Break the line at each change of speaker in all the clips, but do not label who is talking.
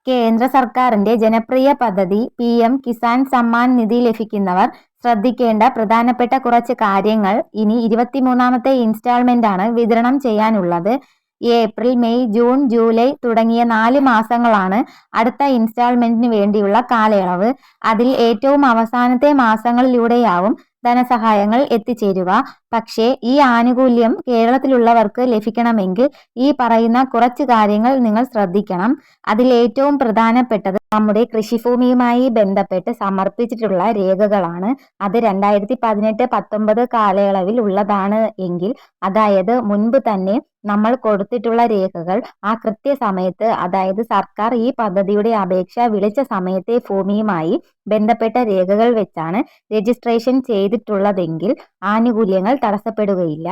കേന്ദ്ര സർക്കാരിന്റെ ജനപ്രിയ പദ്ധതി PM കിസാൻ സമ്മാൻ നിധി ലഭിക്കുന്നവർ ശ്രദ്ധിക്കേണ്ട പ്രധാനപ്പെട്ട കുറച്ച് കാര്യങ്ങൾ. ഇനി 23ാമത്തെ ഇൻസ്റ്റാൾമെന്റാണ് വിതരണം ചെയ്യാനുള്ളത്. ഏപ്രിൽ, മെയ്, ജൂൺ, ജൂലൈ തുടങ്ങിയ 4 മാസങ്ങളാണ് അടുത്ത ഇൻസ്റ്റാൾമെന്റിന് വേണ്ടിയുള്ള കാലയളവ്. അതിൽ ഏറ്റവും അവസാനത്തെ മാസങ്ങളിലൂടെയാവും ധനസഹായങ്ങൾ എത്തിച്ചേരുക. പക്ഷേ ഈ ആനുകൂല്യം കേരളത്തിലുള്ളവർക്ക് ലഭിക്കണമെങ്കിൽ ഈ പറയുന്ന കുറച്ച് കാര്യങ്ങൾ നിങ്ങൾ ശ്രദ്ധിക്കണം. അതിൽ ഏറ്റവും പ്രധാനപ്പെട്ടത് നമ്മുടെ കൃഷിഭൂമിയുമായി ബന്ധപ്പെട്ട് സമർപ്പിച്ചിട്ടുള്ള രേഖകളാണ്. അത് 2018-19 കാലയളവിൽ ഉള്ളതാണ് എങ്കിൽ, അതായത് മുൻപ് തന്നെ നമ്മൾ കൊടുത്തിട്ടുള്ള രേഖകൾ ആ കൃത്യസമയത്ത്, അതായത് സർക്കാർ ഈ പദ്ധതിയുടെ അപേക്ഷ വിളിച്ച സമയത്തെ ഭൂമിയുമായി ബന്ധപ്പെട്ട രേഖകൾ വെച്ചാണ് രജിസ്ട്രേഷൻ ചെയ്തിട്ടുള്ളതെങ്കിൽ ആനുകൂല്യങ്ങൾ തടസ്സപ്പെടുകയില്ല.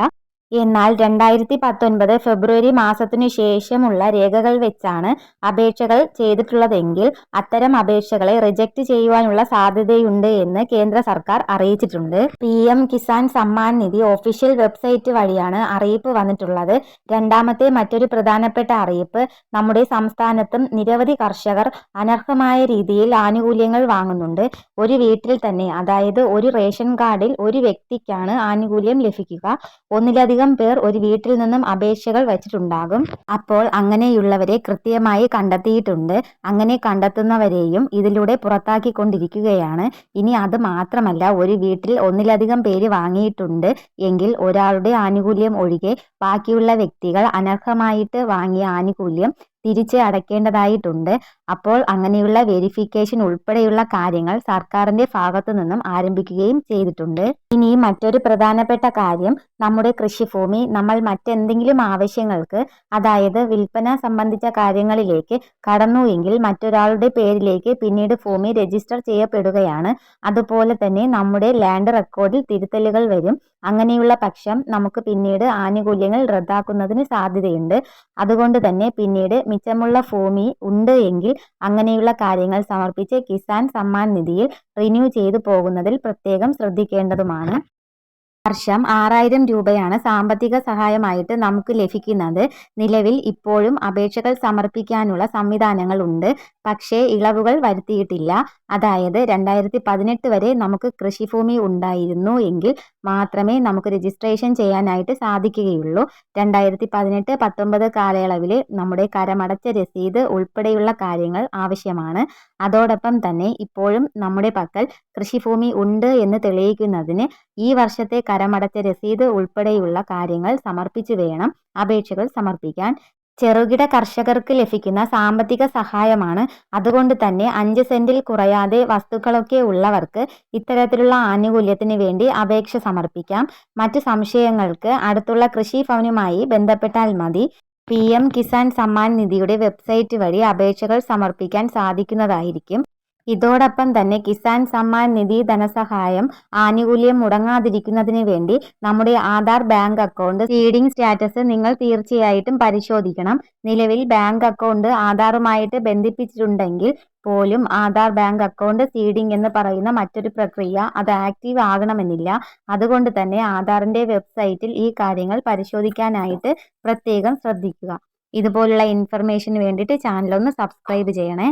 എന്നാൽ 2019 ഫെബ്രുവരി മാസത്തിനു ശേഷമുള്ള രേഖകൾ വെച്ചാണ് അപേക്ഷകൾ ചെയ്തിട്ടുള്ളതെങ്കിൽ അത്തരം അപേക്ഷകളെ റിജക്റ്റ് ചെയ്യുവാനുള്ള സാധ്യതയുണ്ട് എന്ന് കേന്ദ്ര സർക്കാർ അറിയിച്ചിട്ടുണ്ട്. PM Kisan Samman Nidhi official website വഴിയാണ് അറിയിപ്പ് വന്നിട്ടുള്ളത്. രണ്ടാമത്തെ മറ്റൊരു പ്രധാനപ്പെട്ട അറിയിപ്പ്, നമ്മുടെ സംസ്ഥാനത്തും നിരവധി കർഷകർ അനർഹമായ രീതിയിൽ ആനുകൂല്യങ്ങൾ വാങ്ങുന്നുണ്ട്. ഒരു വീട്ടിൽ തന്നെ, അതായത് ഒരു റേഷൻ കാർഡിൽ ഒരു വ്യക്തിക്കാണ് ആനുകൂല്യം ലഭിക്കുക. ഒന്നിലധികം പേർ ഒരു വീട്ടിൽ നിന്നും അപേക്ഷകൾ വച്ചിട്ടുണ്ടാകും. അപ്പോൾ അങ്ങനെയുള്ളവരെ കൃത്യമായി കണ്ടെത്തിയിട്ടുണ്ട്. അങ്ങനെ കണ്ടെത്തുന്നവരെയും ഇതിലൂടെ പുറത്താക്കിക്കൊണ്ടിരിക്കുകയാണ്. ഇനി അത് മാത്രമല്ല, ഒരു വീട്ടിൽ ഒന്നിലധികം പേര് വാങ്ങിയിട്ടുണ്ട് എങ്കിൽ ഒരാളുടെ ആനുകൂല്യം ഒഴികെ ബാക്കിയുള്ള വ്യക്തികൾ അനർഹമായിട്ട് വാങ്ങിയ ആനുകൂല്യം തിരിച്ച് അടയ്ക്കേണ്ടതായിട്ടുണ്ട്. അപ്പോൾ അങ്ങനെയുള്ള വെരിഫിക്കേഷൻ ഉൾപ്പെടെയുള്ള കാര്യങ്ങൾ സർക്കാരിന്റെ ഭാഗത്തു നിന്നും ആരംഭിക്കുകയും ചെയ്തിട്ടുണ്ട്. ഇനി മറ്റൊരു പ്രധാനപ്പെട്ട കാര്യം, നമ്മുടെ കൃഷിഭൂമി നമ്മൾ മറ്റെന്തെങ്കിലും ആവശ്യങ്ങൾക്ക്, അതായത് വിൽപ്പന സംബന്ധിച്ച കാര്യങ്ങളിലേക്ക് കടന്നു എങ്കിൽ മറ്റൊരാളുടെ പേരിലേക്ക് പിന്നീട് ഭൂമി രജിസ്റ്റർ ചെയ്യപ്പെടുകയാണ്. അതുപോലെ തന്നെ നമ്മുടെ ലാൻഡ് റെക്കോർഡിൽ തിരുത്തലുകൾ വരും. അങ്ങനെയുള്ള പക്ഷം നമുക്ക് പിന്നീട് ആനുകൂല്യങ്ങൾ റദ്ദാക്കുന്നതിന് സാധ്യതയുണ്ട്. അതുകൊണ്ട് തന്നെ പിന്നീട് മിച്ചമുള്ള ഭൂമി ഉണ്ട് എങ്കിൽ അങ്ങനെയുള്ള കാര്യങ്ങൾ സമർപ്പിച്ച് കിസാൻ സമ്മാൻ നിധിയിൽ റിന്യൂ ചെയ്തു പോകുന്നതിൽ പ്രത്യേകം ശ്രദ്ധിക്കേണ്ടതുമാണ്. വർഷം 6000 രൂപയാണ് സാമ്പത്തിക സഹായമായിട്ട് നമുക്ക് ലഭിക്കുന്നത്. നിലവിൽ ഇപ്പോഴും അപേക്ഷകൾ സമർപ്പിക്കാനുള്ള സംവിധാനങ്ങൾ ഉണ്ട്. പക്ഷേ ഇളവുകൾ വരുത്തിയിട്ടില്ല. അതായത് 2018 വരെ നമുക്ക് കൃഷിഭൂമി ഉണ്ടായിരുന്നു എങ്കിൽ മാത്രമേ നമുക്ക് രജിസ്ട്രേഷൻ ചെയ്യാനായിട്ട് സാധിക്കുകയുള്ളൂ. 2018-19 കാലയളവിൽ നമ്മുടെ കരമടച്ച രസീത് ഉൾപ്പെടെയുള്ള കാര്യങ്ങൾ ആവശ്യമാണ്. അതോടൊപ്പം തന്നെ ഇപ്പോഴും നമ്മുടെ പക്കൽ കൃഷിഭൂമി ഉണ്ട് എന്ന് തെളിയിക്കുന്നതിന് ഈ വർഷത്തെ കരമടച്ച രസീത് ഉൾപ്പെടെയുള്ള കാര്യങ്ങൾ സമർപ്പിച്ചു വേണം അപേക്ഷകൾ സമർപ്പിക്കാൻ. ചെറുകിട കർഷകർക്ക് ലഭിക്കുന്ന സാമ്പത്തിക സഹായമാണ്. അതുകൊണ്ട് തന്നെ 5 സെന്റിൽ കുറയാതെ വസ്തുക്കളൊക്കെ ഉള്ളവർക്ക് ഇത്തരത്തിലുള്ള ആനുകൂല്യത്തിന് വേണ്ടി അപേക്ഷ സമർപ്പിക്കാം. മറ്റു സംശയങ്ങൾക്ക് അടുത്തുള്ള കൃഷിഭവനുമായി ബന്ധപ്പെട്ടാൽ മതി. PM കിസാൻ സമ്മാൻ നിധിയുടെ വെബ്സൈറ്റ് വഴി അപേക്ഷകൾ സമർപ്പിക്കാൻ സാധിക്കുന്നതായിരിക്കും. ഇതോടൊപ്പം തന്നെ കിസാൻ സമ്മാൻ നിധി ധനസഹായം ആനുകൂല്യം മുടങ്ങാതിരിക്കുന്നതിന് വേണ്ടി നമ്മുടെ Aadhaar bank account seeding status നിങ്ങൾ തീർച്ചയായിട്ടും പരിശോധിക്കണം. നിലവിൽ ബാങ്ക് അക്കൗണ്ട് ആധാറുമായിട്ട് ബന്ധിപ്പിച്ചിട്ടുണ്ടെങ്കിൽ പോലും ആധാർ ബാങ്ക് അക്കൗണ്ട് സീഡിംഗ് എന്ന് പറയുന്ന മറ്റൊരു പ്രക്രിയ അത് ആക്റ്റീവ് ആകണമെന്നില്ല. അതുകൊണ്ട് തന്നെ ആധാറിന്റെ വെബ്സൈറ്റിൽ ഈ കാര്യങ്ങൾ പരിശോധിക്കാനായിട്ട് പ്രത്യേകം ശ്രദ്ധിക്കുക. ഇതുപോലുള്ള ഇൻഫർമേഷന് വേണ്ടിയിട്ട് ചാനൽ ഒന്ന് സബ്സ്ക്രൈബ് ചെയ്യണേ.